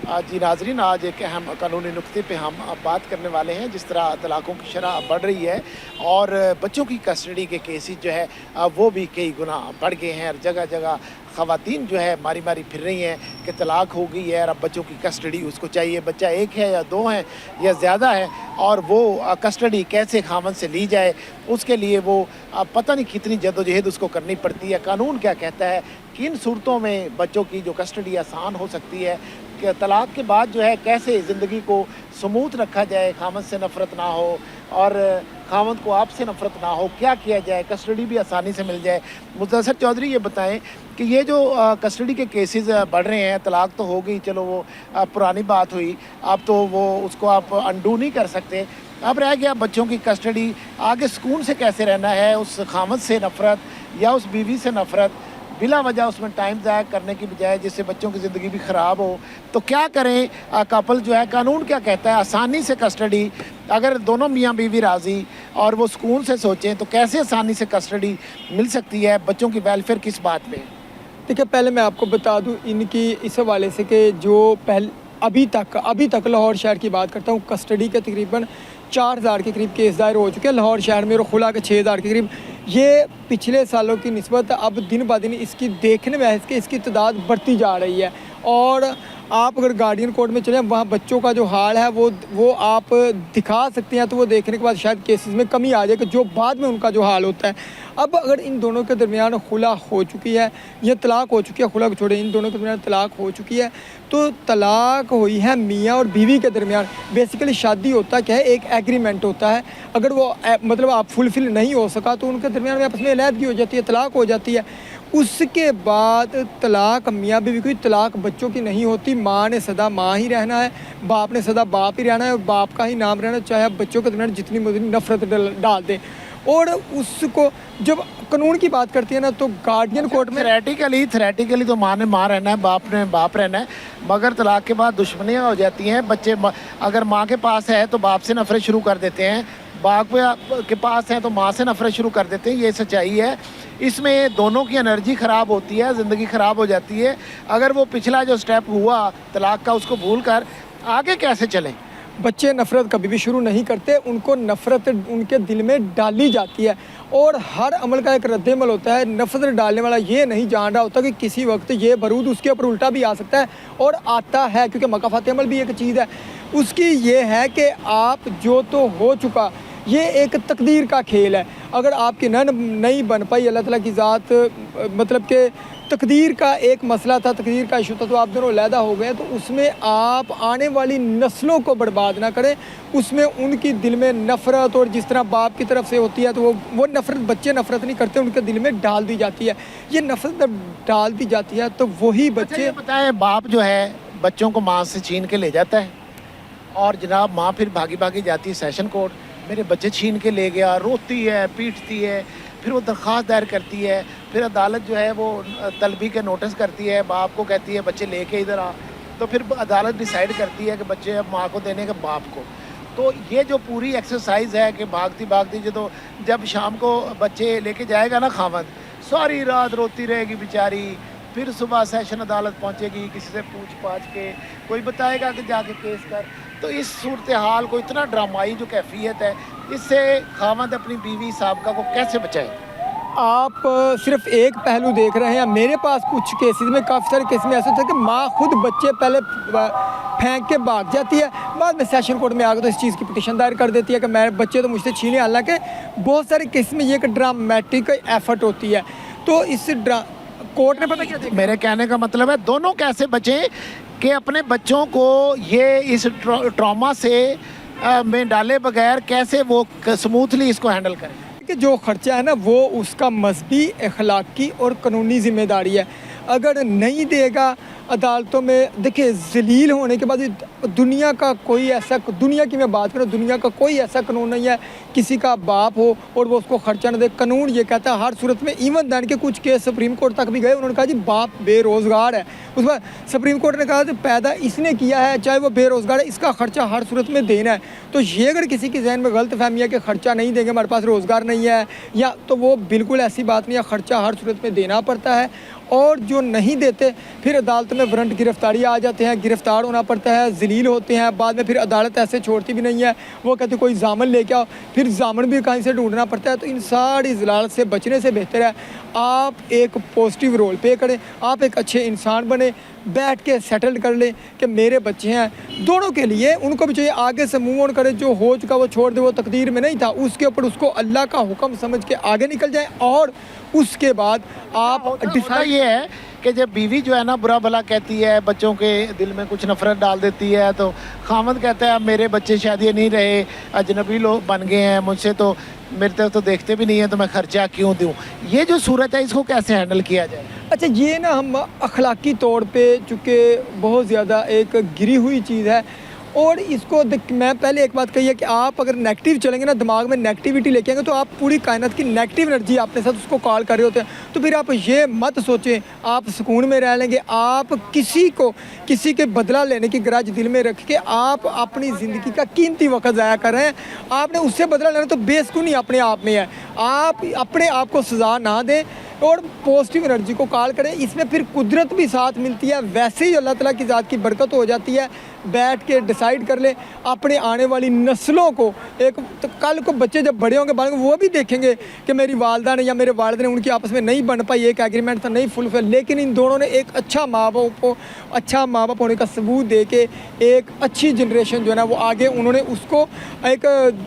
जी नाज़रीन, आज एक अहम कानूनी नुक्ते पे हम बात करने वाले हैं। जिस तरह तलाक़ों की शरह बढ़ रही है और बच्चों की कस्टडी के केसेस जो है वो भी कई गुना बढ़ गए हैं और जगह जगह ख़वातीन जो है मारी मारी फिर रही हैं कि तलाक़ हो गई है और अब बच्चों की कस्टडी उसको चाहिए। बच्चा एक है या दो हैं या ज़्यादा है और वो कस्टडी कैसे ख़ावंद से ली जाए, उसके लिए वो पता नहीं कितनी जद्दोजहद उसको करनी पड़ती है। कानून क्या कहता है, किन सूरतों में बच्चों की जो कस्टडी आसान हो सकती है, कि तलाक़ के बाद जो है कैसे ज़िंदगी को स्मूथ रखा जाए, ख़ावंद से नफ़रत ना हो और ख़ावंद को आपसे नफ़रत ना हो, क्या किया जाए, कस्टडी भी आसानी से मिल जाए। मुदस्सिर चौधरी ये बताएं कि ये जो कस्टडी के केसेस बढ़ रहे हैं, तलाक़ तो हो गई, चलो वो पुरानी बात हुई, अब तो वो उसको आप अनडू नहीं कर सकते। अब रह गया बच्चों की कस्टडी, आगे सुकून से कैसे रहना है, उस ख़ावंद से नफ़रत या उस बीवी से नफ़रत, बिला वजह उसमें टाइम ज़ाया करने की बजाय जिससे बच्चों की ज़िंदगी भी ख़राब हो। तो क्या करें कपल जो है, कानून क्या कहता है, आसानी से कस्टडी, अगर दोनों मियाँ बीवी राज़ी और वो सुकून से सोचें तो कैसे आसानी से कस्टडी मिल सकती है, बच्चों की वेलफेयर किस बात पे? देखिए, पहले मैं आपको बता दूं इनकी इस हवाले से कि जो अभी तक लाहौर शहर की बात करता हूं, कस्टडी के तकरीबन 4000 के करीब केस दायर हो चुके हैं लाहौर शहर में और खुला के 6000 के करीब। ये पिछले सालों की निस्बत अब दिन ब दिन इसकी देखने में है कि इसकी तादाद बढ़ती जा रही है। और आप अगर गार्डियन कोर्ट में चलें, वहाँ बच्चों का जो हाल है वो आप दिखा सकते हैं, तो वो देखने के बाद शायद केसेस में कमी आ जाए कि जो बाद में उनका जो हाल होता है। अब अगर इन दोनों के दरमियान खुला हो चुकी है या तलाक़ हो चुकी है, खुला को छोड़े, इन दोनों के दरमियान तलाक़ हो चुकी है, तो तलाक़ हुई है मियाँ और बीवी के दरमियान। बेसिकली शादी होता क्या है, एक एग्रीमेंट होता है। अगर वो मतलब आप फुलफ़िल नहीं हो सका तो उनके दरमियान में आपस में अलहदगी हो जाती है, तलाक़ हो जाती है। उसके बाद तलाक़ मियाँ बीवी की, तलाक़ बच्चों की नहीं होती। माँ ने सदा माँ ही रहना है, बाप ने सदा बाप ही रहना है और बाप का ही नाम रहना है, चाहे आप बच्चों के दरमियान जितनी मर्ज़ी नफ़रत डाल दें। और उसको जब कानून की बात करती है ना, तो गार्डियन कोर्ट में थ्रेटिकली तो माँ ने माँ रहना है, बाप ने बाप रहना है, मगर तलाक़ के बाद दुश्मनियाँ हो जाती हैं। बच्चे अगर माँ के पास है तो बाप से नफ़रत शुरू कर देते हैं, बाप के पास है तो माँ से नफ़रत शुरू कर देते हैं। ये सच्चाई है। इसमें दोनों की एनर्जी ख़राब होती है, ज़िंदगी ख़राब हो जाती है। अगर वो पिछला जो स्टेप हुआ तलाक़ का उसको भूल कर आगे कैसे चलें? बच्चे नफ़रत कभी भी शुरू नहीं करते, उनको नफ़रत उनके दिल में डाली जाती है और हर अमल का एक रद्द-ए-अमल होता है। नफ़रत डालने वाला ये नहीं जान रहा होता कि किसी वक्त ये बारूद उसके ऊपर उल्टा भी आ सकता है और आता है, क्योंकि मकाफ़ात अमल भी एक चीज़ है। उसकी ये है कि आप जो तो हो चुका, ये एक तकदीर का खेल है। अगर आपकी नहीं बन पाई, अल्लाह ताला की ज़ात मतलब कि तकदीर का एक मसला था, तकदीर का इशू था, तो आप दोनों अलहदा हो गए, तो उसमें आप आने वाली नस्लों को बर्बाद ना करें। उसमें उनकी दिल में नफ़रत, और जिस तरह बाप की तरफ से होती है तो वो नफ़रत बच्चे नफ़रत नहीं करते, उनके दिल में डाल दी जाती है। ये नफ़रत जब डाल दी जाती है तो वही बच्चे बताएं, बाप जो है बच्चों को माँ से छीन के ले जाता है और जनाब माँ फिर भागी भागी जाती है सेशन कोर्ट, मेरे बच्चे छीन के ले गया, रोती है, पीटती है, फिर वो दरख्वास्त दायर करती है, फिर अदालत जो है वो तलबी के नोटिस करती है, बाप को कहती है बच्चे लेके इधर आ, तो फिर अदालत डिसाइड करती है कि बच्चे अब माँ को देने के बाप को। तो ये जो पूरी एक्सरसाइज है कि भागती भागती जब शाम को बच्चे लेके जाएगा ना ख़ावंद, सारी रात रोती रहेगी बेचारी, फिर सुबह सेशन अदालत पहुँचेगी, किसी से पूछ पाछ के कोई बताएगा कि जाके केस कर। तो इस सूरत हाल को, इतना ड्रामाई जो कैफियत है, इससे ख़ावंद अपनी बीवी साहबका को कैसे बचाए? आप सिर्फ एक पहलू देख रहे हैं। मेरे पास कुछ केसेस में, काफ़ी सारे केस में ऐसा होता है कि माँ खुद बच्चे पहले फेंक के भाग जाती है, बाद में सेशन कोर्ट में आकर तो इस चीज़ की पिटीशन दायर कर देती है कि मैं बच्चे तो मुझसे छीने। हालांकि बहुत सारे केस में ये एक ड्रामेटिक एफर्ट होती है। तो इस कोर्ट ने पता क्या, मेरे कहने का मतलब है दोनों कैसे बचें कि अपने बच्चों को ये इस ट्रॉमा से में डाले बगैर कैसे वो स्मूथली इसको हैंडल करें। कि जो खर्चा है ना, वो उसका मजहबी, अखलाकी और कानूनी ज़िम्मेदारी है। अगर नहीं देगा अदालतों में, देखिए ज़लील होने के बाद दुनिया का कोई ऐसा, दुनिया की मैं बात करूँ, दुनिया का कोई ऐसा कानून नहीं है किसी का बाप हो और वो उसको खर्चा न दे। कानून ये कहता है हर सूरत में, इवन दैन के कुछ केस सुप्रीम कोर्ट तक भी गए, उन्होंने कहा जी बाप बेरोज़गार है, उस पर सुप्रीम कोर्ट ने कहा कि पैदा इसने किया है, चाहे वो बेरोज़गार है, इसका खर्चा हर सूरत में देना है। तो ये अगर किसी के जहन में गलत फहमी है कि ख़र्चा नहीं देंगे, हमारे पास रोज़गार नहीं है, या तो वो बिल्कुल ऐसी बात नहीं है, ख़र्चा हर सूरत में देना पड़ता है। और जो नहीं देते फिर अदालत में वारंट गिरफ्तारी आ जाते हैं, गिरफ्तार होना पड़ता है, जलील होते हैं, बाद में फिर अदालत ऐसे छोड़ती भी नहीं है, वो कहते कोई जामन लेके आओ, फिर जामन भी कहीं से ढूंढना पड़ता है। तो इन सारी जलालत से बचने से बेहतर है आप एक पॉजिटिव रोल प्ले करें, आप एक अच्छे इंसान बने, बैठ के सेटल कर लें कि मेरे बच्चे हैं, दोनों के लिए उनको भी चाहिए आगे से मूव ऑन करें, जो हो चुका वो छोड़ दे, वो तकदीर में नहीं था, उसके ऊपर उसको अल्लाह का हुक्म समझ के आगे निकल जाएं। और उसके बाद आप होता ये है कि जब बीवी जो है ना बुरा भला कहती है, बच्चों के दिल में कुछ नफरत डाल देती है, तो खामद कहता है अब मेरे बच्चे शायद ये नहीं रहे, अजनबी लोग बन गए हैं, मुझसे तो मेरे तरफ तो देखते भी नहीं है, तो मैं खर्चा क्यों दूँ। ये जो सूरत है इसको कैसे हैंडल किया जाए? अच्छा, ये ना हम अखलाकी तौर पे चूँकि बहुत ज़्यादा एक गिरी हुई चीज़ है, और इसको मैं पहले एक बात कही है कि आप अगर नेगेटिव चलेंगे ना, दिमाग में नेगेटिविटी लेके आएंगे, तो आप पूरी कायनात की नेगेटिव एनर्जी अपने साथ उसको कॉल कर रहे होते हैं। तो फिर आप ये मत सोचें आप सुकून में रह लेंगे, आप किसी के बदला लेने की गरज दिल में रख के आप अपनी ज़िंदगी का कीमती वक्त ज़ाया कर रहे हैं। आपने उससे बदला लेना तो बेसुकूनी अपने आप में है, आप अपने आप को सज़ा ना दें और पॉजिटिव एनर्जी को कॉल करें। इसमें फिर कुदरत भी साथ मिलती है, वैसे ही अल्लाह ताला की ज़ात की बरकत हो जाती है। बैठ के डिसाइड कर लें अपने आने वाली नस्लों को, एक तो कल को बच्चे जब बड़े होंगे वो भी देखेंगे कि मेरी वालदा ने या मेरे वालिद ने, उनकी आपस में नहीं बन पाई, एक एग्रीमेंट था नहीं फुलफिल, लेकिन इन दोनों ने एक अच्छा माँ बाप होने का सबूत दे के एक अच्छी जनरेशन जो है ना वो आगे उन्होंने उसको एक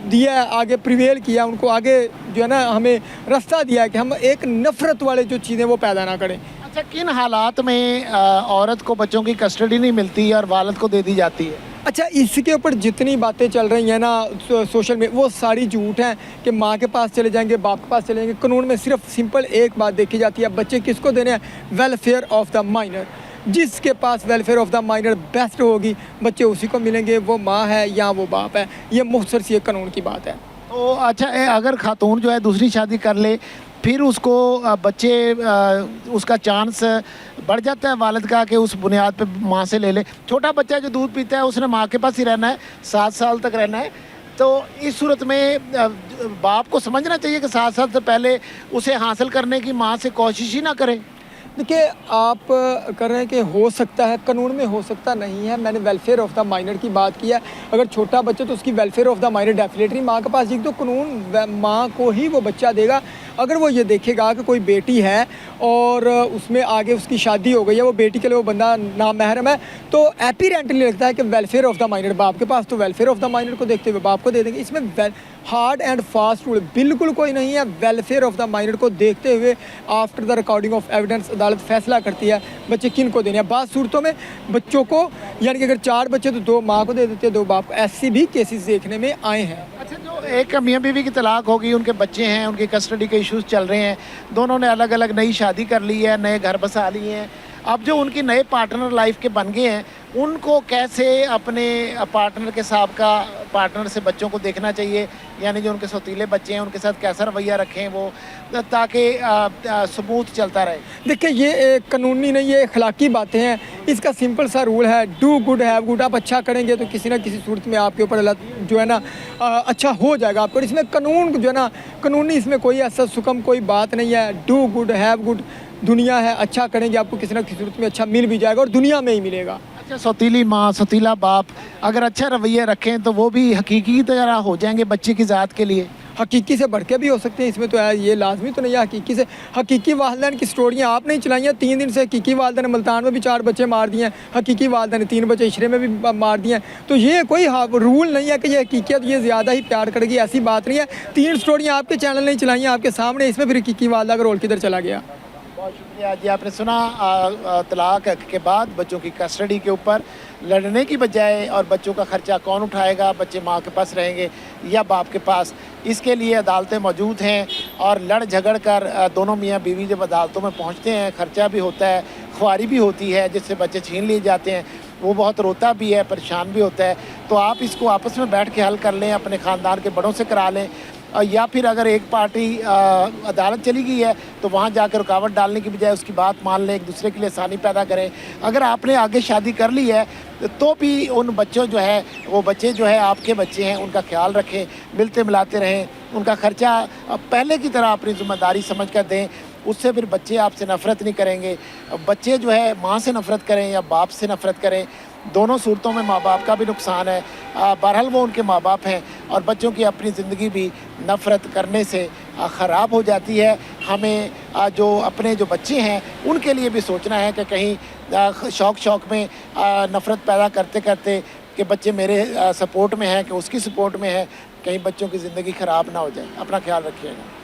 दिया है, आगे प्रिवेल किया, उनको आगे जो है ना हमें रास्ता दिया है कि हम एक नफ़रत वाले जो चीज़ें वो पैदा ना करें। अच्छा, किन हालात में औरत को बच्चों की कस्टडी नहीं मिलती और वालिद को दे दी जाती है? अच्छा, इसके ऊपर जितनी बातें चल रही हैं ना सोशल में, वो सारी झूठ हैं कि माँ के पास चले जाएंगे, बाप के पास चले जाएंगे। कानून में सिर्फ सिंपल एक बात देखी जाती है, बच्चे किसको देने हैं? Welfare of the minor. जिसके पास welfare of the minor best होगी बच्चे उसी को मिलेंगे, वो माँ है या वो बाप है। ये मुख्तसर सी एक कानून की बात है। तो अच्छा, अगर खातून जो है दूसरी शादी कर ले, फिर उसको बच्चे उसका चांस बढ़ जाता है वालिद का कि उस बुनियाद पे माँ से ले ले। छोटा बच्चा जो दूध पीता है उसने माँ के पास ही रहना है, 7 साल तक रहना है। तो इस सूरत में बाप को समझना चाहिए कि 7 साल से पहले उसे हासिल करने की माँ से कोशिश ही ना करे। देखिए, आप कर रहे हैं कि हो सकता है, कानून में हो सकता नहीं है। मैंने वेलफेयर ऑफ द माइनर की बात की है। अगर छोटा बच्चा तो उसकी welfare of the minor definitely माँ के पास जाएगी, तो कानून माँ को ही वो बच्चा देगा। अगर वो ये देखेगा कि कोई बेटी है और उसमें आगे उसकी शादी हो गई है, वो बेटी के लिए वो बंदा नामहरम है, तो एपीरेंटली लगता है कि वेलफेयर ऑफ द माइनर बाप के पास, तो वेलफेयर ऑफ द माइनर को देखते हुए बाप को दे देंगे। इसमें हार्ड एंड फास्ट रूल बिल्कुल कोई नहीं है। वेलफेयर ऑफ द माइनर को देखते हुए after the recording of evidence अदालत फैसला करती है बच्चे किन को देने हैं। बाद सूरतों में बच्चों को, यानी कि अगर 4 बच्चे तो 2 माँ को दे देते हैं, 2 बाप को। ऐसी भी केसेस देखने में आए हैं। अच्छा, जो एक मियाँ बीवी की तलाक होगी, उनके बच्चे हैं, उनकी कस्टडी के इश्यूज चल रहे हैं, दोनों ने अलग अलग नई शादी कर ली है, नए घर बसा लिए हैं, अब जो उनकी नए पार्टनर लाइफ के बन गए हैं, उनको कैसे अपने पार्टनर के साथ का पार्टनर से बच्चों को देखना चाहिए, यानी जो उनके सौतीले बच्चे हैं उनके साथ कैसा रवैया रखें वो, ताकि सबूत चलता रहे। देखिए, ये कानूनी नहीं, ये अखलाकी बातें हैं। इसका सिंपल सा रूल है, डू गुड हैव गुड। आप अच्छा करेंगे तो किसी ना किसी सूरत में आपके ऊपर अल्लाह जो है ना अच्छा हो जाएगा आपको। इसमें कानून जो है ना, कानूनी इसमें कोई ऐसा सुकम कोई बात नहीं है। डू गुड हैव गुड, दुनिया है, अच्छा करेंगे आपको किसी ना किसी सूरत में अच्छा मिल भी जाएगा और दुनिया में ही मिलेगा। अच्छा, सौतीली माँ, सौतीला बाप अगर अच्छा रवैया रखें तो वो भी हकीकी की तरह हो जाएंगे बच्चे की ज़ात के लिए। हकीकी से बढ़ के भी हो सकते हैं, इसमें तो है, ये लाजमी तो नहीं है हकीकी से। हकीकी वालदैन की स्टोरियाँ आप नहीं चलाई हैं। 3 दिन से हकीकी वालदैन ने मुल्तान में भी 4 बच्चे मार दिए हैं, हकीकी वालदैन ने 3 बच्चे इशरे में भी मार दिए हैं। तो ये कोई रूल नहीं है कि ये हकीकियत ये ज़्यादा ही प्यार करेगी, ऐसी बात नहीं है। 3 स्टोरियाँ आपके चैनल नहीं चलाई हैं आपके सामने, इसमें फिर हकीकी वालदा का रोल किधर चला गया। बहुत शुक्रिया जी। आपने सुना तलाक के बाद बच्चों की कस्टडी के ऊपर लड़ने की बजाय और बच्चों का खर्चा कौन उठाएगा, बच्चे माँ के पास रहेंगे या बाप के पास, इसके लिए अदालतें मौजूद हैं। और लड़ झगड़ कर दोनों मियाँ बीवी जब अदालतों में पहुँचते हैं, खर्चा भी होता है, खुआरी भी होती है, जिससे बच्चे छीन लिए जाते हैं, वो बहुत रोता भी है, परेशान भी होता है। तो आप इसको आपस में बैठ के हल कर लें, अपने ख़ानदान के बड़ों से करा लें, या फिर अगर एक पार्टी अदालत चली गई है तो वहाँ जाकर रुकावट डालने की बजाय उसकी बात मान लें, एक दूसरे के लिए आसानी पैदा करें। अगर आपने आगे शादी कर ली है तो भी उन बच्चों जो है, वो बच्चे जो है आपके बच्चे हैं, उनका ख्याल रखें, मिलते मिलाते रहें, उनका खर्चा पहले की तरह अपनी जिम्मेदारी समझ कर दें। उससे फिर बच्चे आपसे नफ़रत नहीं करेंगे। बच्चे जो है माँ से नफ़रत करें या बाप से नफ़रत करें, दोनों सूरतों में माँ बाप का भी नुकसान है। बहरहाल वो उनके माँ बाप हैं और बच्चों की अपनी ज़िंदगी भी नफ़रत करने से ख़राब हो जाती है। हमें जो अपने जो बच्चे हैं उनके लिए भी सोचना है कि कहीं शौक़ में नफ़रत पैदा करते करते कि बच्चे मेरे सपोर्ट में हैं कि उसकी सपोर्ट में है, कहीं बच्चों की ज़िंदगी ख़राब ना हो जाए। अपना ख्याल रखिएगा।